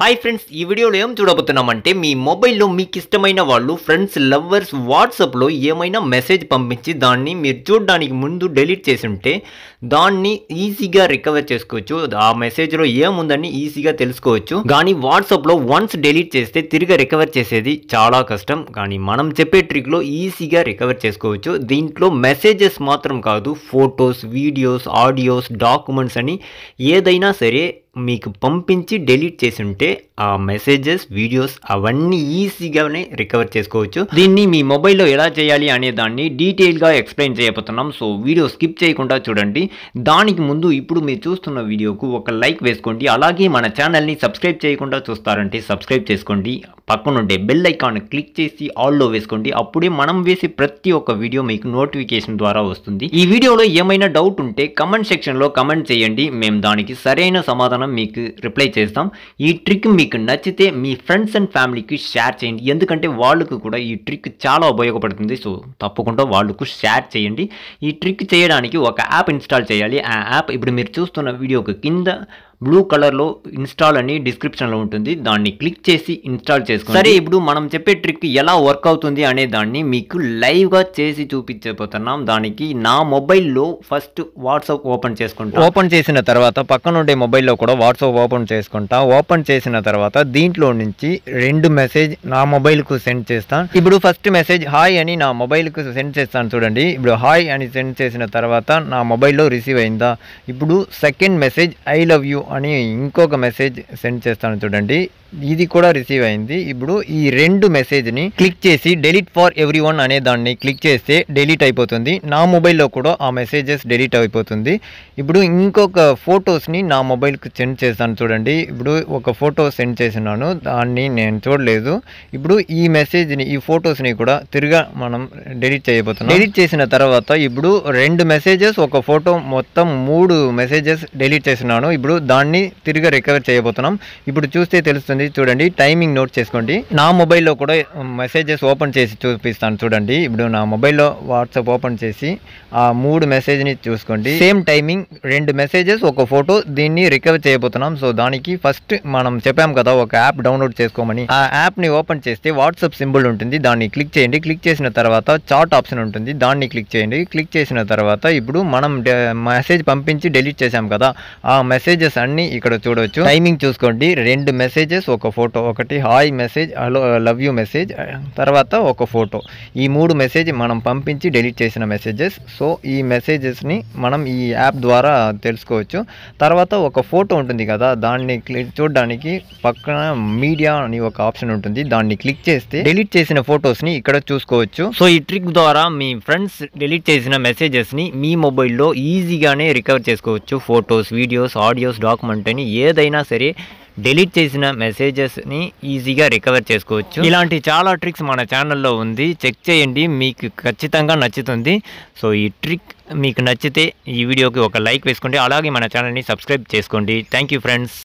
Hi friends, ఈ వీడియోలో ఏం చూడబోతున్నామంటే మీ మొబైల్లో మీకు ఇష్టమైన వాళ్ళు ఫ్రెండ్స్ లవర్స్ వాట్సాప్లో ఏమైనా మెసేజ్ పంపించి దాన్ని మీరు చూడడానికి ముందు డిలీట్ చేసి ఉంటే దాన్ని ఈజీగా రికవర్ చేసుకోవచ్చు. ఆ మెసేజ్లో ఏముందని ఈజీగా తెలుసుకోవచ్చు. కానీ వాట్సాప్లో వన్స్ డిలీట్ చేస్తే తిరిగి రికవర్ చేసేది చాలా కష్టం. కానీ మనం చెప్పే ట్రిక్లో ఈజీగా రికవర్ చేసుకోవచ్చు. దీంట్లో మెసేజెస్ మాత్రం కాదు, ఫొటోస్, వీడియోస్, ఆడియోస్, డాక్యుమెంట్స్ అని ఏదైనా సరే మీకు పంపించి డిలీట్ చేసి ఉంటే ఆ మెసేజెస్, వీడియోస్ అవన్నీ ఈజీగానే రికవర్ చేసుకోవచ్చు. దీన్ని మీ మొబైల్లో ఎలా చేయాలి అనే దాన్ని డీటెయిల్గా ఎక్స్ప్లెయిన్ చేయబోతున్నాం. సో వీడియో స్కిప్ చేయకుండా చూడండి. దానికి ముందు ఇప్పుడు మీరు చూస్తున్న వీడియోకు ఒక లైక్ వేసుకోండి. అలాగే మన ఛానల్ని సబ్స్క్రైబ్ చేయకుండా చూస్తారంటే సబ్స్క్రైబ్ చేసుకోండి. పక్కనుండే బెల్ ఐకాన్ క్లిక్ చేసి ఆల్లో వేసుకోండి. అప్పుడే మనం వేసే ప్రతి ఒక్క వీడియో మీకు నోటిఫికేషన్ ద్వారా వస్తుంది. ఈ వీడియోలో ఏమైనా డౌట్ ఉంటే కమెంట్ సెక్షన్లో కమెంట్ చేయండి. మేము దానికి సరైన సమాధానం మీకు రిప్లై చేస్తాం. ఈ ట్రిక్ మీకు నచ్చితే మీ ఫ్రెండ్స్ అండ్ ఫ్యామిలీకి షేర్ చేయండి. ఎందుకంటే వాళ్ళకు కూడా ఈ ట్రిక్ చాలా ఉపయోగపడుతుంది. సో తప్పకుండా వాళ్ళకు షేర్ చేయండి. ఈ ట్రిక్ చేయడానికి ఒక యాప్ ఇన్స్టాల్ చేయాలి. ఆ యాప్ ఇప్పుడు మీరు చూస్తున్న వీడియోకి కింద బ్లూ కలర్లో ఇన్స్టాల్ అని డిస్క్రిప్షన్లో ఉంటుంది. దాన్ని క్లిక్ చేసి ఇన్స్టాల్ చేసుకోండి. సరే, ఇప్పుడు మనం చెప్పే ట్రిక్ ఎలా వర్క్ అవుతుంది అనే దాన్ని మీకు లైవ్గా చేసి చూపించబోతున్నాం. దానికి నా మొబైల్లో ఫస్ట్ వాట్సాప్ ఓపెన్ చేసుకుంటా. ఓపెన్ చేసిన తర్వాత పక్కన ఉండే మొబైల్లో కూడా వాట్సాప్ ఓపెన్ చేసుకుంటా. ఓపెన్ చేసిన తర్వాత దీంట్లో నుంచి 2 మెసేజ్ నా మొబైల్కు సెండ్ చేస్తాను. ఇప్పుడు ఫస్ట్ మెసేజ్ హాయ్ అని నా మొబైల్కు సెండ్ చేస్తాను. చూడండి, ఇప్పుడు హాయ్ అని సెండ్ చేసిన తర్వాత నా మొబైల్లో రిసీవ్ అయిందా. ఇప్పుడు second message I love you అని ఇంకొక మెసేజ్ సెండ్ చేస్తాను. చూడండి, ఇది కూడా రిసీవ్ అయింది. ఇప్పుడు ఈ 2 మెసేజ్ని క్లిక్ చేసి డెలీట్ ఫర్ ఎవ్రీవన్ అనే దాన్ని క్లిక్ చేస్తే డెలీట్ అయిపోతుంది. నా మొబైల్లో కూడా ఆ మెసేజెస్ డెలీట్ అయిపోతుంది. ఇప్పుడు ఇంకొక ఫొటోస్ని నా మొబైల్కి సెండ్ చేస్తాను. చూడండి, ఇప్పుడు ఒక ఫోటో సెండ్ చేసినాను, దాన్ని నేను చూడలేదు. ఇప్పుడు ఈ మెసేజ్ని, ఈ ఫొటోస్ని కూడా తిరిగా మనం డెలీట్ చేయబోతున్నాం. డెలీట్ చేసిన తర్వాత ఇప్పుడు 2 మెసేజెస్, ఒక ఫోటో, మొత్తం 3 మెసేజెస్ డెలీట్ చేసినాను. ఇప్పుడు దాన్ని తిరిగా రికవర్ చేయబోతున్నాం. ఇప్పుడు చూస్తే తెలుస్తుంది. చూడండి, టైమింగ్ నోట్ చేసుకోండి. నా మొబైల్లో కూడా మెసేజెస్ ఓపెన్ చేసి చూపిస్తాను. చూడండి, ఇప్పుడు నా మొబైల్లో వాట్సాప్ ఓపెన్ చేసి ఆ 3 మెసేజ్ని చూసుకోండి. సేమ్ టైమింగ్, 2 మెసేజెస్, ఒక ఫోటో. దీన్ని రికవర్ చేయబోతున్నాం. సో దానికి ఫస్ట్ మనం చెప్పాం కదా ఒక యాప్ డౌన్లోడ్ చేసుకోమని. ఆ యాప్ని ఓపెన్ చేస్తే వాట్సాప్ సింబల్ ఉంటుంది, దాన్ని క్లిక్ చేయండి. క్లిక్ చేసిన తర్వాత చాట్ ఆప్షన్ ఉంటుంది, దాన్ని క్లిక్ చేయండి. క్లిక్ చేసిన తర్వాత ఇప్పుడు మనం మెసేజ్ పంపించి డిలీట్ చేసాం కదా, ఆ మెసేజెస్ అన్ని ఇక్కడ చూడవచ్చు. టైమింగ్ చూసుకోండి, 2 మెసేజెస్, ఒక ఫోటో. ఒకటి hi message, hello love you message, తర్వాత ఒక ఫోటో. ఈ 3 మెసేజ్ మనం పంపించి డిలీట్ చేసిన మెసేజెస్. సో ఈ మెసేజెస్ని మనం ఈ యాప్ ద్వారా తెలుసుకోవచ్చు. తర్వాత ఒక ఫోటో ఉంటుంది కదా, దాన్ని చూడడానికి పక్కన మీడియా అని ఒక ఆప్షన్ ఉంటుంది, దాన్ని క్లిక్ చేస్తే డిలీట్ చేసిన ఫొటోస్ని ఇక్కడ చూసుకోవచ్చు. సో ఈ ట్రిక్ ద్వారా మీ ఫ్రెండ్స్ డిలీట్ చేసిన మెసేజెస్ని మీ మొబైల్లో ఈజీగానే రికవర్ చేసుకోవచ్చు. ఫొటోస్, వీడియోస్, ఆడియోస్, డాక్యుమెంట్ అని ఏదైనా సరే డిలీట్ చేసిన మెసేజెస్ని ఈజీగా రికవర్ చేసుకోవచ్చు. ఇలాంటి చాలా ట్రిక్స్ మన ఛానల్లో ఉంది, చెక్ చేయండి, మీకు ఖచ్చితంగా నచ్చుతుంది. సో ఈ ట్రిక్ మీకు నచ్చితే ఈ వీడియోకి ఒక లైక్ వేసుకోండి. అలాగే మన ఛానల్ని సబ్స్క్రైబ్ చేసుకోండి. Thank you friends.